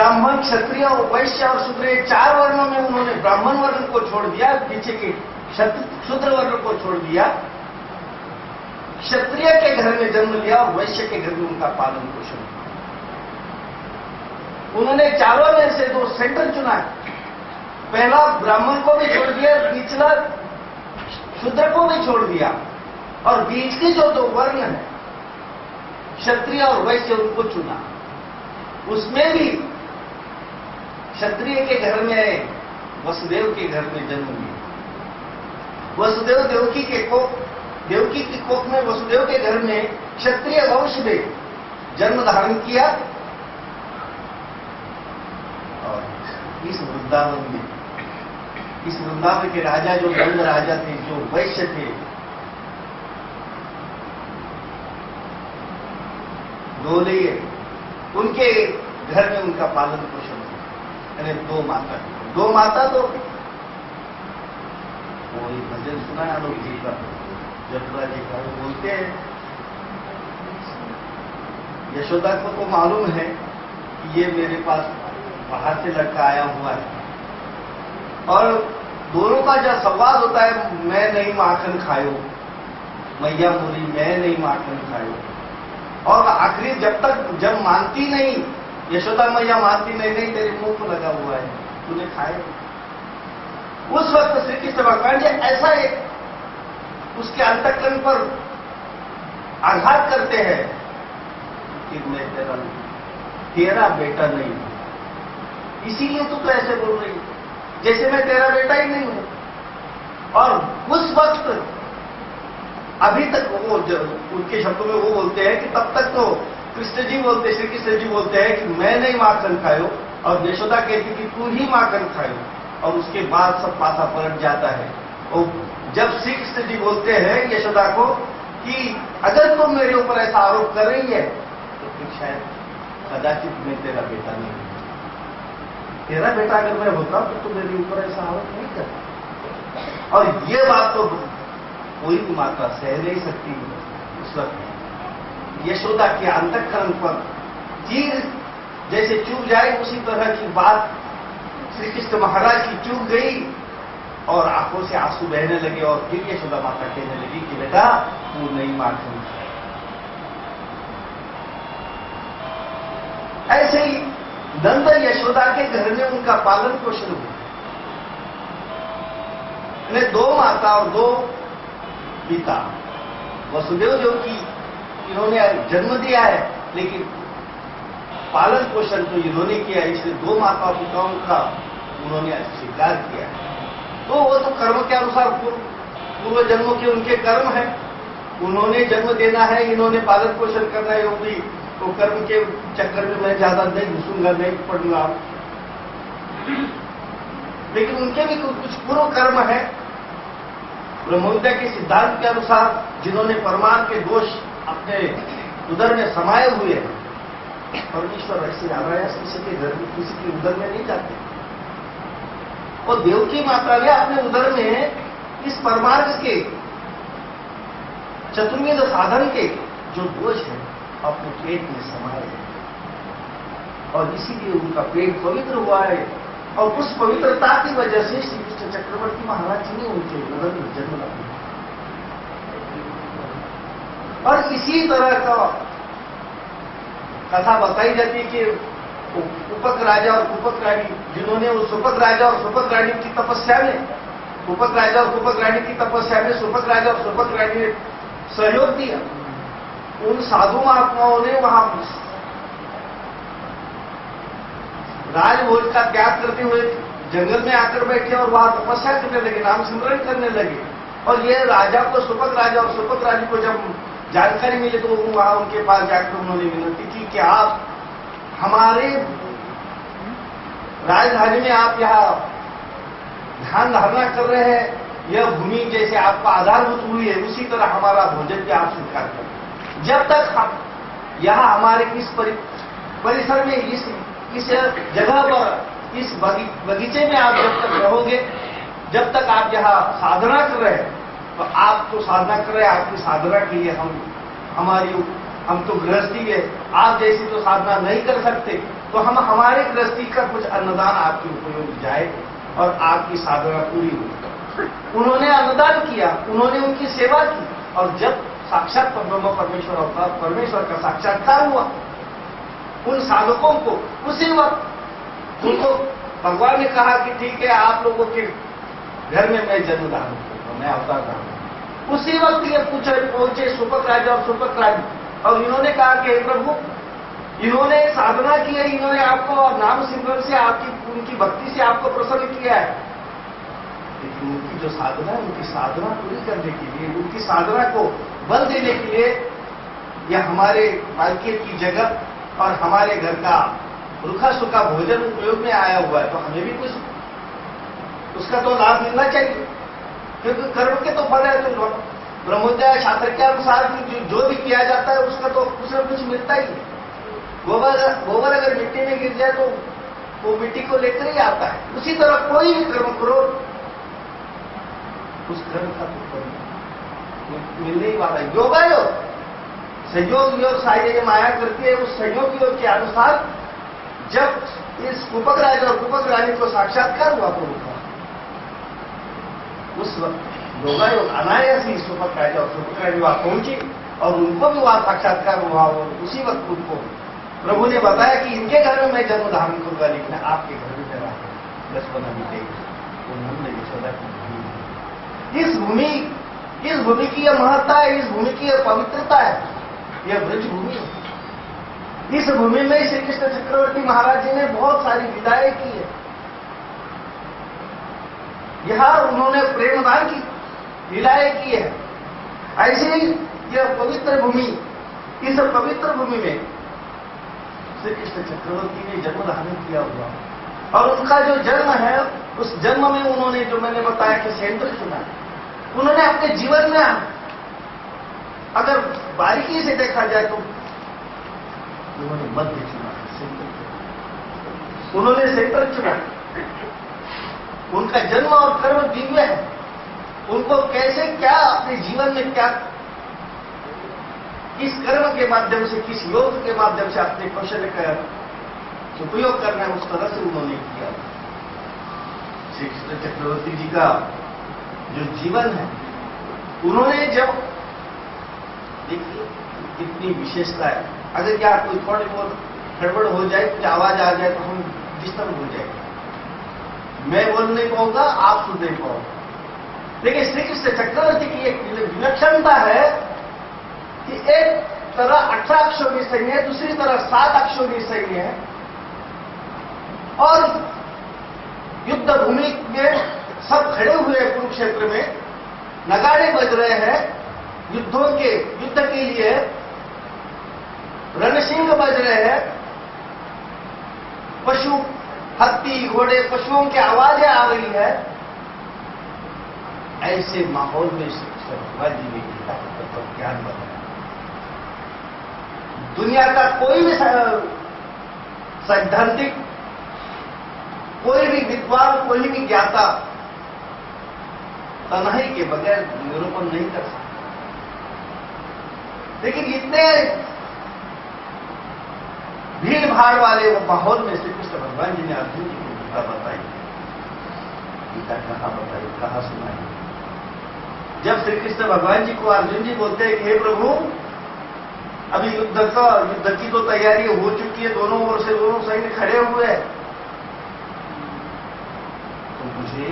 ब्राह्मण, क्षत्रिय, वैश्य और शूद्र, ये 4 वर्णों में उन्होंने ब्राह्मण वर्ण को छोड़ दिया, पीछे के शूद्र वर्ण को छोड़ दिया। क्षत्रिय के घर में जन्म लिया और वैश्य के घर में उनका पालन पोषण किया। उन्होंने चारों में से 2 सेंटर चुना है। पहला ब्राह्मण को भी छोड़ दिया, निचला शूद्र को भी छोड़ दिया, और बीच के जो 2 वर्ण है क्षत्रिय और वैश्य, उनको चुना। उसमें भी क्षत्रिय के घर में वसुदेव के घर में जन्म लिया। वसुदेव देवकी की कोख में वसुदेव के घर में क्षत्रिय वंश में जन्म धारण किया। और इस वृंदावन के राजा जो नंद राजा थे, जो वैश्य थे, गोले, उनके घर में उनका पालन पोषण किया। यानी 2 माता तो वो एक भजन सुना है आलोक जी का, जटुरा जी का, वो बोलते हैं यशोदा को तो मालूम है कि ये मेरे पास बाहर से लड़का आया हुआ है, और दोनों का जब संवाद होता है, मैं नहीं माखन खायो, मैया मोरी मैं नहीं माखन खायो, और आखिरी जब मानती नहीं, यशोदा मैया मानती नहीं, तेरे मुंह को लगा हुआ है, तूने खाए। उस वक्त श्री कृष्ण भगवान जी ऐसा एक उसके अंतःकरण पर आघात करते हैं कि मैं तेरा बेटा नहीं हूं, इसीलिए तू तो ऐसे बोल रही है जैसे मैं तेरा बेटा ही नहीं हूं। और उस वक्त अभी तक वो उनके शब्दों में वो बोलते हैं कि तब तक तो कृष्ण जी बोलते, श्री कृष्ण जी बोलते हैं कि मैं नहीं माखन खायो, और यशोदा कहती कि तू ही माखन खायो, और उसके बाद सब पासा पलट जाता है। और जब श्री कृष्ण जी बोलते हैं यशोदा को कि अगर तुम मेरे ऊपर ऐसा आरोप कर रही है तो फिर शायद कदाचित मैं तेरा बेटा नहीं हूं, तेरा बेटा अगर मैं होता तो मेरे ऊपर ऐसा आरोप नहीं करता। और ये बात तो कोई भी माता सह नहीं सकती। उस वक्त यशोदा के अंतःकरण पर तीर जैसे चुभ जाए, उसी तरह की बात श्री कृष्ण महाराज की चुभ गई, और आंखों से आंसू बहने लगे, और फिर यशोदा माता कहने लगी कि बेटा तू नहीं माखन खाए। ऐसे ही नंद यशोदा के घर में उनका पालन पोषण हुआ। इन्हें 2 माता और 2 पिता, वसुदेव जो कि इन्होंने जन्म दिया है, लेकिन पालन पोषण तो इन्होंने किया, इसलिए 2 माता पिताओं का उन्होंने स्वीकार किया। तो वो तो कर्म के अनुसार पूर्व जन्मों के उनके कर्म है, उन्होंने जन्म देना है, इन्होंने पालन पोषण करना है, योगी तो कर्म के चक्कर में मैं ज्यादा नहीं घुसूंगा, नहीं पढ़ूंगा। लेकिन उनके भी कुछ पूर्व कर्म है ब्रह्मविद्या के सिद्धांत के अनुसार, जिन्होंने परमार्थ के दोष अपने उदर में समाये हुए हैं। परमेश्वर ऐसे अनायास किसी के घर में, किसी के उदर में नहीं जाते। और देवकी माता ने अपने उदर में इस परमार्थ के चतुर्वेद साधन के जो दोष है अपने पेट में समाये हैं, और इसीलिए उनका पेट पवित्र हुआ है। और उस पवित्रता की वजह से श्री कृष्ण चक्रवर्ती महाराज जी ने उनके उदर में जन्म लिया। और इसी तरह का कथा बताई जाती है कि उपक राजा और कुपक रानी, जिन्होंने उस सुपक राजा और सुपक रानी की तपस्या में, कुपक राजा और कुपक रानी की तपस्या में सुपक राजा और सुपक रानी ने सहयोग दिया। उन साधु महात्माओं ने वहां राजभोज का त्याग करते हुए जंगल में आकर बैठे और वहां तपस्या करने लगे, नाम सिमरण करने लगे। और ये राजा को, सुपक राजा और सुपक रानी को जब जानकारी मिली तो वहां उनके पास जाकर उन्होंने विनती की कि आप हमारे राजधानी में आप यहाँ ध्यान धारणा कर रहे हैं, यह भूमि जैसे आपका आधारभूत हुई है, उसी तरह हमारा भोजन भी आप स्वीकार करें। जब तक हम यहाँ हमारे इस परिसर में, इस जगह पर, इस बगीचे में आप जब तक रहोगे, जब तक आप यहाँ साधना कर रहे हैं, तो आप तो साधना कर रहे हैं, आपकी साधना के लिए हम हमारी हम तो गृहस्थी है, आप जैसी तो साधना नहीं कर सकते, तो हम हमारे गृहस्थी का कुछ अन्नदान आपके उपयोग जाए और आपकी साधना पूरी हो। उन्होंने अन्नदान किया, उन्होंने उनकी सेवा की, और जब साक्षात ब्रह्म परमेश्वर अवतार परमेश्वर का साक्षात्कार हुआ उन साधकों को, उसी वक्त उनको भगवान ने कहा कि ठीक है, आप लोगों के घर में मैं जन्म धारण करूंगा, मैं अवतार धारण। उसी वक्त ये पहुंचे सुपक राजा और सुपक रानी, और इन्होंने कहा कि हे प्रभु, इन्होंने साधना की है, इन्होंने आपको नाम सिमरन से, आपकी उनकी भक्ति से आपको प्रसन्न किया है, लेकिन उनकी जो साधना है, उनकी साधना पूरी करने के लिए, उनकी साधना को बल देने के लिए यह हमारे मार्केट की जगह और हमारे घर का रूखा सूखा भोजन उपयोग में आया हुआ है, तो हमें भी कुछ उसका तो लाभ मिलना चाहिए, क्योंकि कर्म के तो फल है। तो ब्रह्मोदय शास्त्र के अनुसार जो भी किया जाता है उसका तो कुछ न कुछ मिलता ही है। गोबर अगर मिट्टी में गिर जाए तो वो मिट्टी को लेकर ही आता है। उसी तरह कोई भी कर्म करो, उस कर्म का तो मिलने ही वाला है। योगायोग, संयोग योग सारी माया करती है, उस संयोग योग के अनुसार जब इस कुपक राजा और कुपक रानी को साक्षात्कार हुआ प्रभु का, उस वक्त योगायोग अनायास ही सुपक राजा और सुपक रानी वहां पहुंची और उनको भी वहां साक्षात्कार हुआ, और उसी वक्त उनको प्रभु ने बताया कि इनके घर में मैं जन्म धारण करूंगा, लेकिन आपके घर में मेरा बचपना बीतेगा। वो नंद यशोदा की भूमि, इस भूमि की यह महत्ता है, इस भूमि की यह पवित्रता है, यह ब्रज भूमि है। इस भूमि में श्री कृष्ण चक्रवर्ती महाराज जी ने बहुत सारी विदाएं की है। यहां उन्होंने प्रेमदान की लीलाएं की है। ऐसे ही यह पवित्र भूमि, इस पवित्र भूमि में श्री कृष्ण चक्रवर्ती ने जन्म धारण किया हुआ, और उनका जो जन्म है, उस जन्म में उन्होंने, जो मैंने बताया कि सेंटर चुना, उन्होंने अपने जीवन में अगर बारीकी से देखा जाए तो उन्होंने मध्य चुना, उन्होंने सेंटर चुना। उनका जन्म और कर्म दिव्य है। उनको कैसे, क्या अपने जीवन में क्या, किस कर्म के माध्यम से, किस योग के माध्यम से अपने कौशल का उपयोग करना है, उस तरह से उन्होंने किया। श्री कृष्ण चक्रवर्ती जी का जो जीवन है, उन्होंने जब, देखिए कितनी विशेषता है, अगर क्या कोई थोड़ी बहुत गड़बड़ हो जाए, कुछ आवाज आ जाए तो हम डिस्टर्ब हो जाएंगे, मैं बोल नहीं पाऊंगा, आप सुन नहीं पाओगे। लेकिन श्री कृष्ण चक्रवर्ती की एक विलक्षणता है कि एक तरह 18 अक्षोणी सैन्य है, दूसरी तरफ 7 अक्षोणी सैन्य है, और युद्ध भूमि में सब खड़े हुए हैं, कुरुक्षेत्र में नगाड़े बज रहे हैं, युद्ध के लिए रणसिंह बज रहे हैं, पशु, हाथी, घोड़े, पशुओं की आवाजें आ रही है। ऐसे माहौल में श्री कृष्ण भगवान जी ने गीता का तत्व ज्ञान बताया। दुनिया का कोई भी सैद्धांतिक, कोई भी विद्वान, कोई भी ज्ञाता तन्हाई के बगैर निरूपण नहीं कर सकता। लेकिन इतने भीड़ भाड़ वाले वो माहौल में श्री कृष्ण भगवान जी ने अर्जुन जी को गीता बताई। गीता कहाँ बताई, कहाँ सुनाई? जब श्री कृष्ण भगवान जी को अर्जुन जी बोलते हैं, हे प्रभु, अभी युद्ध की तो तैयारी हो चुकी है, दोनों ओर से दोनों सैन्य खड़े हुए हैं, तो मुझे,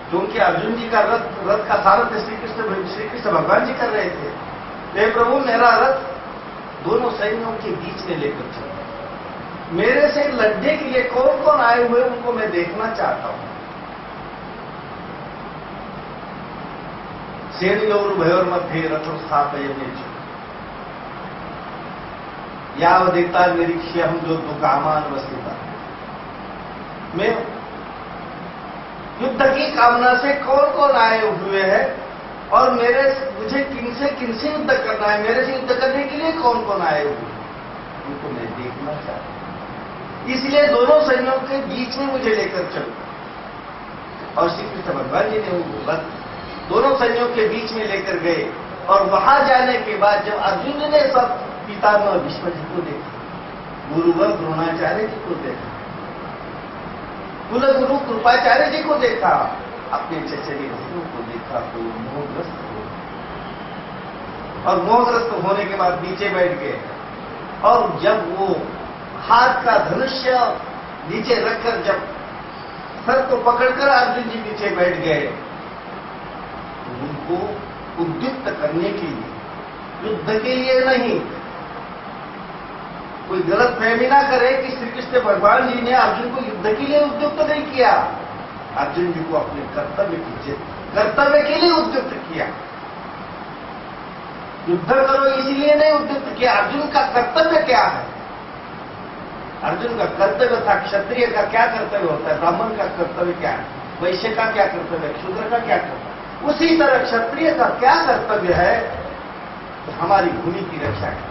क्योंकि अर्जुन जी का रथ का सारथ श्री कृष्ण भगवान जी कर रहे थे, हे प्रभु, मेरा रथ दोनों सैन्यों के बीच में लेकर चलो, मेरे से लड़ने के लिए कौन कौन आए हुए उनको मैं देखना चाहता हूं। सेनयोर भयोर मध्य रथो स्थापयते यावदेता निरीक्ष्य हम जो दुकामान वस्तिता। मैं युद्ध की कामना से कौन कौन आए हुए हैं और मुझे किनसे युद्ध करना है, मेरे से युद्ध करने के लिए कौन कौन आए हुए हैं, उनको मैं देखना चाहता हूं। इसलिए दोनों सैन्यों के बीच में मुझे लेकर चलो। और श्री कृष्ण भगवान जी ने वो रथ दोनों सैन्यों के बीच में लेकर गए और वहां जाने के बाद जब अर्जुन ने सब पितामह भीष्म जी को देखा, गुरुवर द्रोणाचार्य जी को देखा, कुलगुरु कृपाचार्य जी को देखा, अपने चचेरे भाइयों को देखा तो मोहग्रस्त हो, और मोहग्रस्त होने के बाद नीचे बैठ गए। और जब वो हाथ का धनुष्य नीचे रखकर जब सर को पकड़कर अर्जुन जी नीचे बैठ गए, तो उनको उद्युक्त करने के लिए, युद्ध के लिए नहीं, कोई गलत फहमी ना करे कि श्री कृष्ण भगवान जी ने अर्जुन को युद्ध के लिए उद्युक्त नहीं किया, अर्जुन जी को अपने कर्तव्य के लिए उद्युक्त किया। युद्ध करो इसीलिए नहीं उद्युक्त किया। अर्जुन का कर्तव्य क्या है? अर्जुन का कर्तव्य था, क्षत्रिय का क्या कर्तव्य होता है, ब्राह्मण का कर्तव्य क्या है, वैश्य का क्या कर्तव्य है, शूद्र का क्या कर्तव्य है, उसी तरह क्षत्रिय का क्या कर्तव्य है, तो हमारी भूमि की रक्षा है।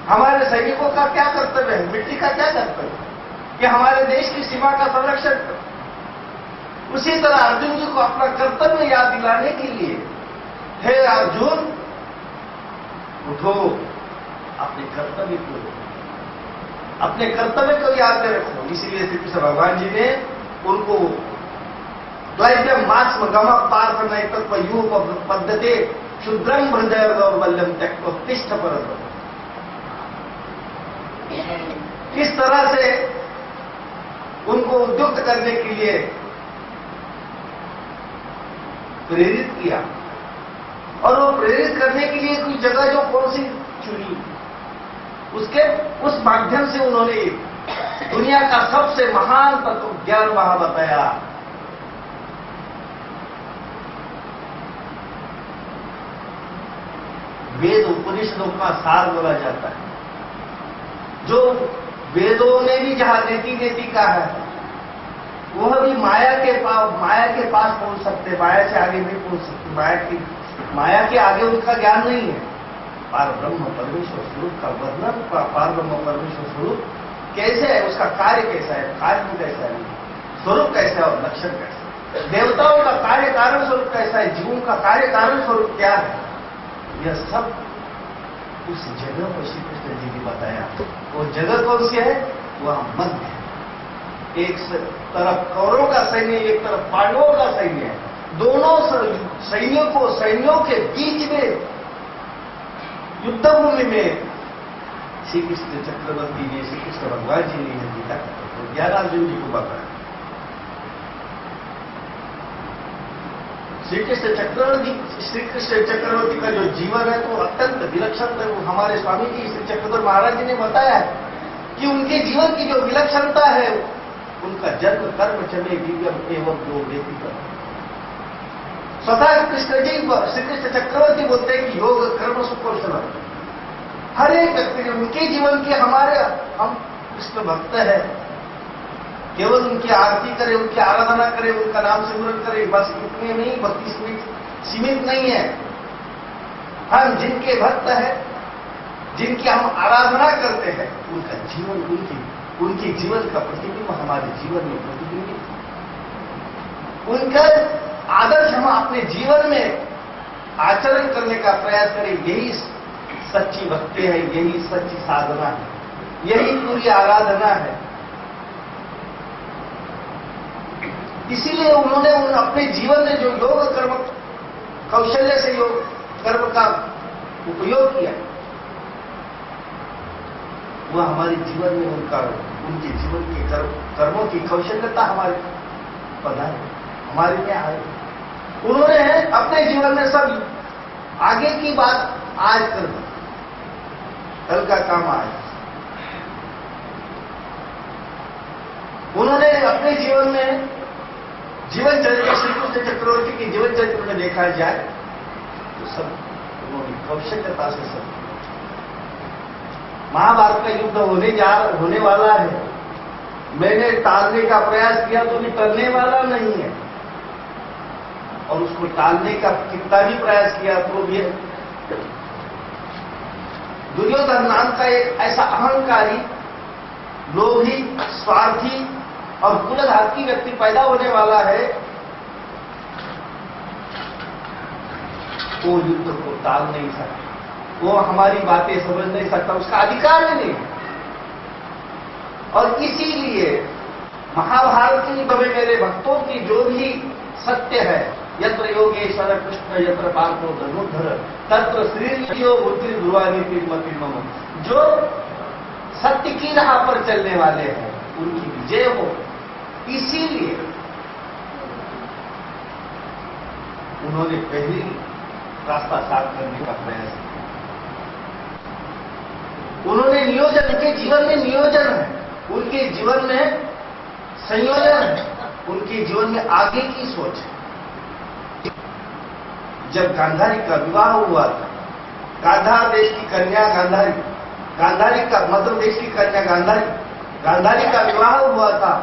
हमारे सैनिकों का क्या कर्तव्य है, मिट्टी का क्या कर्तव्य है कि हमारे देश की सीमा का संरक्षण करो। उसी तरह अर्जुन जी को अपना कर्तव्य याद दिलाने के लिए, हे अर्जुन उठो, अपने कर्तव्य को याद में रखो। इसलिए श्री कृष्ण भगवान जी ने उनको द्वैव्यम मास गम पार्थ नहीं तत्व पद्धति क्षुद्रम हृदय दौर्बल्यम त्यक्तिष्ठ पर, किस तरह से उनको उद्युक्त करने के लिए प्रेरित किया, और वो प्रेरित करने के लिए कोई जगह जो कौन सी चुनी, उस माध्यम से उन्होंने दुनिया का सबसे महान तत्व ज्ञान वहां बताया। वेद उपनिषदों का सार बोला जाता है, जो वेदों ने भी जहां नीति का है, वह भी माया के पास पहुंच सकते, माया से आगे नहीं पहुंच सकते। माया के आगे उनका ज्ञान नहीं है। पार ब्रह्म परमेश्वर स्वरूप का वर्णन, पार ब्रह्म परमेश्वर स्वरूप कैसे है, उसका कार्य कैसा है, कार्य कैसा है, स्वरूप कैसा है और लक्षण कैसा है, देवताओं का कार्य कारण स्वरूप कैसा है, जीवों का कार्य कारण स्वरूप क्या है, यह सब उस जगह पर श्री कृष्ण जी ने बताया। वो जगह कौन सी है? वह मध्य है। एक तरफ कौरवों का सैन्य, एक तरफ पांडवों का सैन्य है। दोनों सैन्यों के बीच में युद्ध भूमि में श्री कृष्ण चक्रवर्ती ने, श्री कृष्ण भगवान जी ने गीता तो ज्ञान अर्जुन जी को बताया। श्री कृष्ण चक्रवर्ती का जो जीवन है तो अत्यंत विलक्षण है। वो हमारे स्वामी जी श्री चक्रधर महाराज जी ने बताया कि उनके जीवन की जो विलक्षणता है, उनका जन्म कर्म चमे दिव्यम एवं जो व्यक्ति कर। स्वतः श्री कृष्ण चक्रवर्ती बोलते हैं कि योग कर्म सुकौशल, हर एक व्यक्ति ने उनके जीवन के हम कृष्ण भक्त है, केवल उनकी आरती करे, उनकी आराधना करे, उनका नाम सिमरन करे, बस इतने नहीं, भक्ति सीमित नहीं है। हम जिनके भक्त है, जिनकी हम आराधना करते हैं, उनका जीवन, उनके जीवन का प्रतिबिंब हमारे जीवन में प्रतिबिंबित, उनका आदर्श हम अपने जीवन में आचरण करने का प्रयास करें। यही सच्ची भक्ति है, यही सच्ची साधना है, यही पूरी आराधना है। इसीलिए उन्होंने अपने जीवन में जो योग कर्म कौशल्य से योग कर्म का उपयोग किया, वह हमारे जीवन में उनके जीवन के कर्मों की कौशल्यता हमारे पधारे, हमारे में आए। उन्होंने अपने जीवन में सब आगे की बात आज कर दी, कल का काम आज। उन्होंने अपने जीवन में जीवन चरित्र, श्री कृष्ण चक्रवर्ती के जीवन चरित्र में देखा जाए तो सब उन्होंने कौशल्यता से सब। महाभारत का युद्ध होने वाला है, मैंने टालने का प्रयास किया तो भी टलने वाला नहीं है, और उसको टालने का कितना भी प्रयास किया तो भी दुर्योधन नाम का एक ऐसा अहंकारी, लोभी, स्वार्थी और कुलघाती व्यक्ति पैदा होने वाला है। वो युद्ध को टाल नहीं सकता, वो हमारी बातें समझ नहीं सकता, उसका अधिकार ही नहीं। और इसीलिए महाभारत की तभी मेरे भक्तों की जो भी सत्य है, यत्र योगेश्वर कृष्ण यत्र पार्थो धनुर्धर तत्र श्रीर्यो बुद्धि ध्रुवानी तिर्मति मम, जो सत्य की राह पर चलने वाले हैं उनकी विजय हो। इसीलिए उन्होंने पहले रास्ता साफ करने का प्रयास किया। उन्होंने नियोजन, उनके जीवन में नियोजन है, उनके जीवन में संयोजन है, उनके जीवन में आगे की सोच है। जब गांधारी का विवाह हुआ था, गांधार देश की कन्या गांधारी, गांधारी का मतलब देश की कन्या गांधारी, गांधारी का विवाह हुआ था